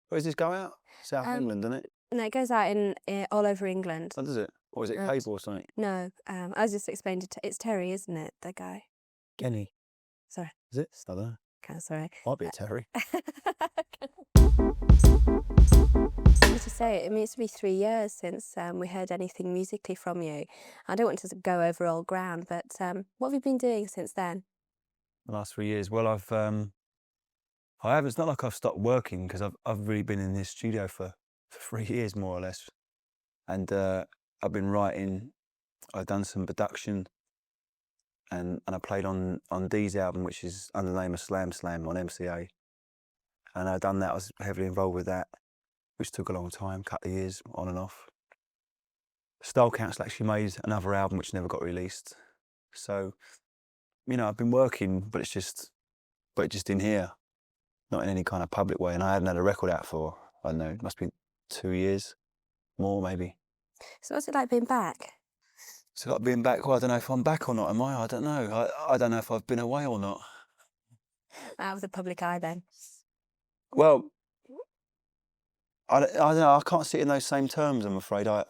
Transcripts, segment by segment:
Where does this go out? South England, doesn't it? No, it goes out in all over England. Oh, does it? Or is it cable or something? No, I was just explaining it's Terry, isn't it? The guy. Kenny. Sorry. Is it? I don't know. Okay, sorry. Might be a Terry. As you say, I mean, it's been 3 years since we heard anything musically from you. I don't want to go over old ground, but what have you been doing since then? The last 3 years. Well, I haven't. It's not like I've stopped working because I've really been in this studio for 3 years more or less, and I've been writing. I've done some production, and I played on Dee's album, which is under the name of Slam Slam on MCA, and I've done that. I was heavily involved with that, which took a long time, couple of years on and off. Style Council actually made another album which never got released, so I've been working, but it's just in here. Not in any kind of public way, and I hadn't had a record out for, I don't know, it must be 2 years, more maybe. So what's it like being back? So like being back, well, I don't know if I'm back or not, am I? I don't know. I don't know if I've been away or not. Out of the public eye then? Well, I don't know, I can't see it in those same terms, I'm afraid. I've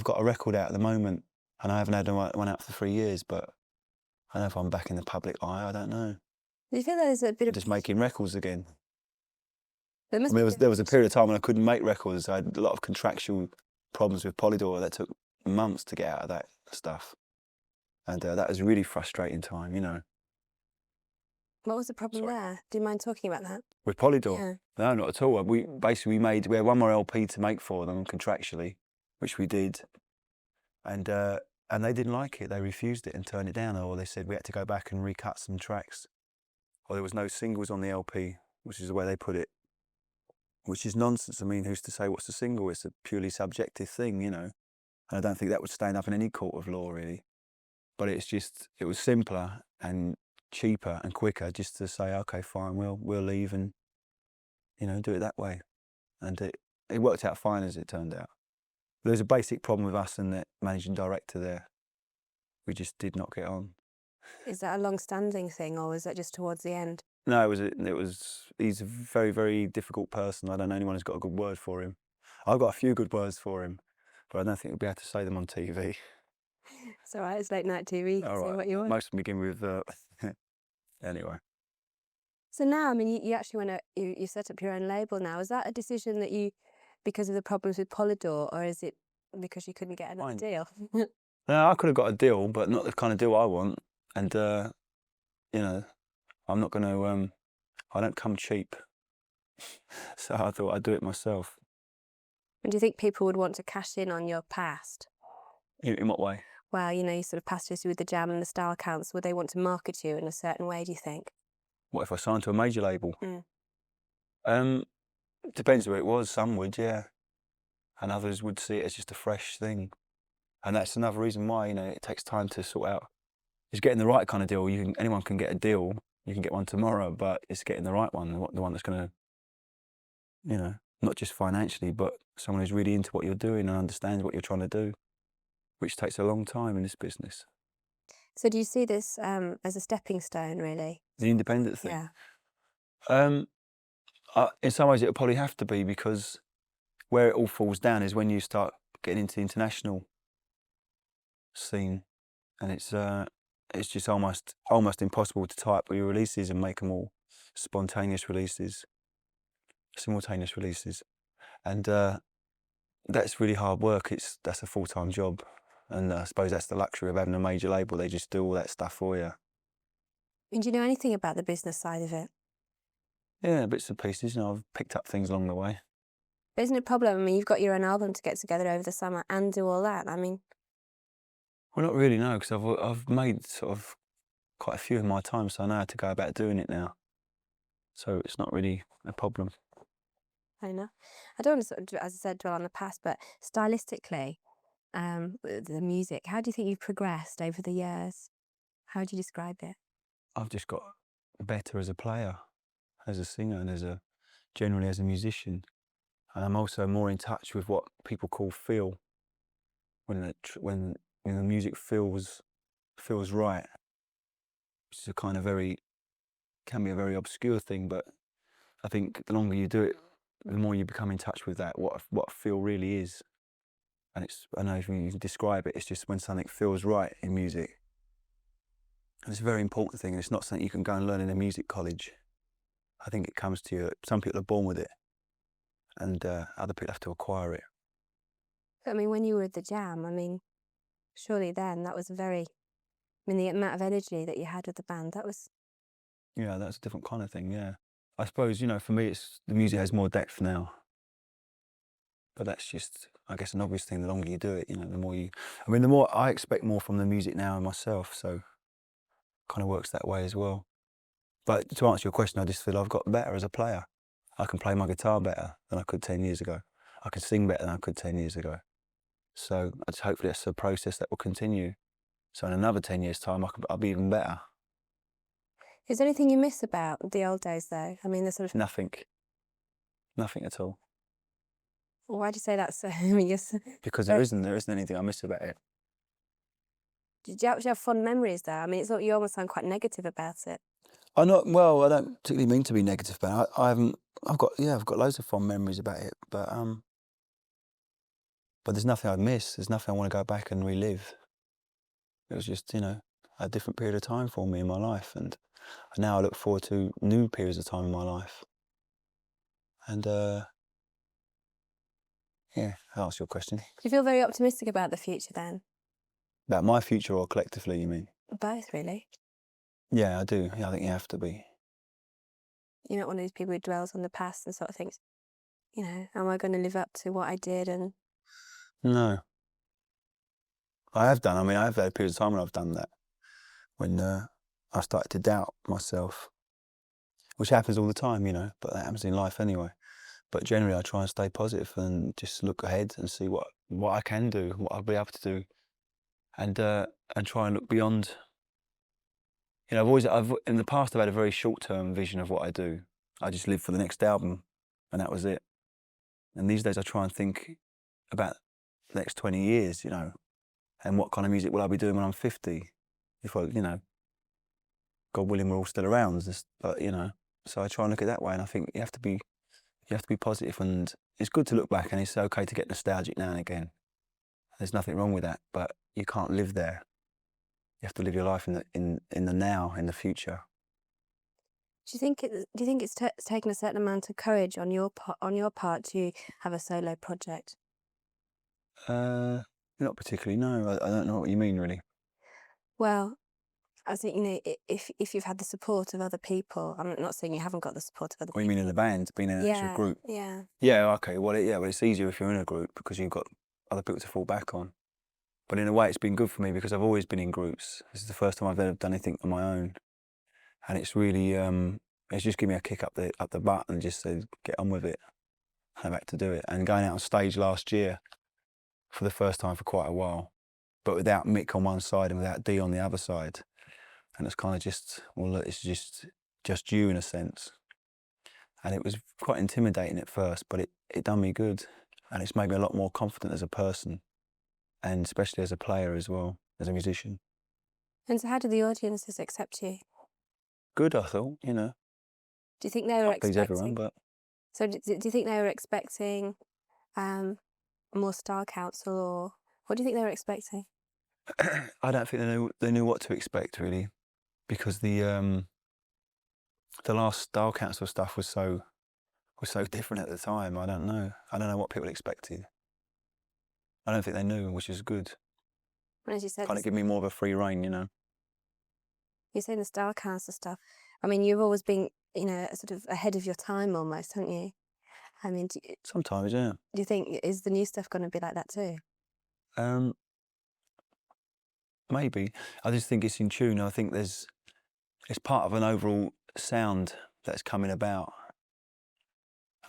got a record out at the moment, and I haven't had one out for 3 years, but I don't know if I'm back in the public eye, I don't know. Do you feel there's a bit of... Just making records again. There must There was a period of time when I couldn't make records. I had a lot of contractual problems with Polydor that took months to get out of that stuff, and that was a really frustrating time, What was the problem there? Do you mind talking about that? with Polydor. Yeah. No, not at all. We had one more LP to make for them contractually, which we did, and they didn't like it. They refused it and turned it down, or they said we had to go back and recut some tracks, or there was no singles on the LP, which is the way they put it. Which is nonsense. I mean, who's to say what's a single? It's a purely subjective thing, And I don't think that would stand up in any court of law, really. But it was simpler and cheaper and quicker just to say, okay, fine, we'll leave and, do it that way. And it worked out fine as it turned out. There's a basic problem with us and the managing director there. We just did not get on. Is that a long-standing thing, or was that just towards the end? No, he's a very, very difficult person. I don't know anyone who's got a good word for him. I've got a few good words for him, but I don't think we'll be able to say them on TV. It's all right, it's late night TV, All say right. what you want. Most of them begin with, anyway. So now, I mean, you actually you set up your own label now. Is that a decision that because of the problems with Polydor, or is it because you couldn't get another deal? No, I could have got a deal, but not the kind of deal I want. And, I'm not going to, I don't come cheap. So I thought I'd do it myself. And do you think people would want to cash in on your past? In what way? Well, you sort of past history with the Jam and the Style Council. Would they want to market you in a certain way, do you think? What if I signed to a major label? Depends who it was. Some would, yeah. And others would see it as just a fresh thing. And that's another reason why, it takes time to sort out. It's getting the right kind of deal. Anyone can get a deal. You can get one tomorrow, but it's getting the right one, the one that's going to, not just financially, but someone who's really into what you're doing and understands what you're trying to do, which takes a long time in this business. So do you see this as a stepping stone, really? The independent thing? Yeah. In some ways, it'll probably have to be, because where it all falls down is when you start getting into the international scene, and it's just almost impossible to type your releases and make them all simultaneous releases, and that's really hard work. That's a full-time job, and I suppose that's the luxury of having a major label. They just do all that stuff for you. And do you know anything about the business side of it? Yeah, bits and pieces. I've picked up things along the way. But isn't it a problem? I mean, you've got your own album to get together over the summer and do all that. I mean... Well, not really, no, because I've made sort of quite a few in my time, so I know how to go about doing it now. So it's not really a problem. I know. I don't want to, sort of, as I said, dwell on the past, but stylistically, the music, how do you think you've progressed over the years? How would you describe it? I've just got better as a player, as a singer, and generally as a musician. And I'm also more in touch with what people call feel, when the music feels right, which is can be a very obscure thing, but I think the longer you do it, the more you become in touch with that, what feel really is. And it's, I don't know if you can describe it, it's just when something feels right in music. And it's a very important thing, and it's not something you can go and learn in a music college. I think it comes to you, some people are born with it, and other people have to acquire it. I mean, when you were at the Jam, I mean, surely then that was I mean, the amount of energy that you had with the band, that was, Yeah, that's a different kind of thing, yeah. I suppose, you know, for me, it's the music has more depth now. But that's just, I guess, an obvious thing. The longer you do it, you know, the more you, I mean, the more I expect more from the music now myself, so kind of works that way as well. But to answer your question, I just feel I've got better as a player. I can play my guitar better than I could 10 years ago. I can sing better than I could 10 years ago. So hopefully that's a process that will continue. So in another 10 years' time, I'll be even better. is there anything you miss about the old days though? I mean, the sort of, Nothing. Nothing at all. why do you say that? So, I mean, Because there isn't anything I miss about it. did you actually have fond memories there? I mean, it's not, you almost sound quite negative about it. I don't particularly mean to be negative about it. I've got loads of fond memories about it, but there's nothing I miss. There's nothing I want to go back and relive. It was just, you know, a different period of time for me in my life, and now I look forward to new periods of time in my life. And yeah, I'll answer your question. Do you feel very optimistic about the future then? About my future or collectively, you mean? Both, really. Yeah, I do. Yeah, I think you have to be. You're not one of these people who dwells on the past and sort of thinks, you know, am I going to live up to what I did? And No. I have done. I mean, I've had periods of time when I've done that, when I started to doubt myself, which happens all the time, you know, but that happens in life anyway. But generally, I try and stay positive and just look ahead and see what I can do, what I'll be able to do, and try and look beyond. You know, I've in the past I've had a very short-term vision of what I do. I just lived for the next album, and that was it. And these days, I try and think about the next 20 years, you know, and what kind of music will I be doing when I'm 50, if I, you know, God willing, we're all still around. But you know, so I try and look at it that way, and I think you have to be positive, and it's good to look back, and it's okay to get nostalgic now and again. There's nothing wrong with that, but you can't live there. You have to live your life in the now, in the future. do you think it's taken a certain amount of courage on your part to have a solo project? Not particularly. No, I don't know what you mean really. Well, I think, you know, if you've had the support of other people, I'm not saying you haven't got the support of other What you mean in people. a band, being in an actual Yeah, group? yeah. Yeah, okay. Well, it's easier if you're in a group because you've got other people to fall back on. But in a way, it's been good for me because I've always been in groups. This is the first time I've ever done anything on my own, and it's really it's just given me a kick up the butt and just said get on with it, and I've had to do it. And going out on stage last year for the first time for quite a while, but without Mick on one side and without Dee on the other side, and it's kind of just, well, look, it's just you in a sense. And it was quite intimidating at first, but it done me good, and it's made me a lot more confident as a person, and especially as a player as well, as a musician. And so how do the audiences accept you? Good, I thought, you know. Do you think they were Can't please everyone, expecting? but So do you think they were expecting more Style Council, or what do you think they were expecting? I don't think they knew what to expect really, because the last Style Council stuff was so different at the time. I don't know what people expected. I don't think they knew, which is good. And as you said, Kind of give me more of a free rein, you know. you're saying the Style Council stuff. I mean, you've always been, you know, sort of ahead of your time almost, haven't you? I mean, Sometimes, yeah. do you think, is the new stuff going to be like that too? Maybe. I just think it's in tune. I think it's part of an overall sound that's coming about.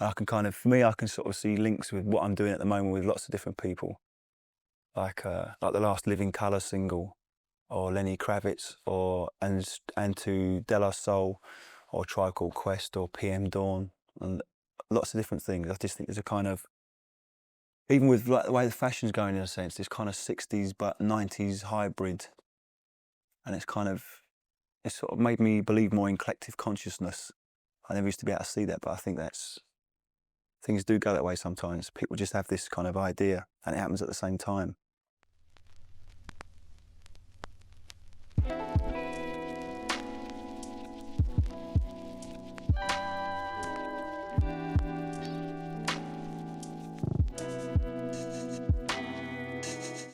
I can for me, I can sort of see links with what I'm doing at the moment with lots of different people, like the last Living Colour single, or Lenny Kravitz, and to De La Soul, or Tribe Called Quest, or PM Dawn, and lots of different things. I just think there's a kind of, even with like the way the fashion's going in a sense, this kind of 60s but 90s hybrid, and it's sort of made me believe more in collective consciousness. I never used to be able to see that, but I think things do go that way sometimes. People just have this kind of idea, and it happens at the same time.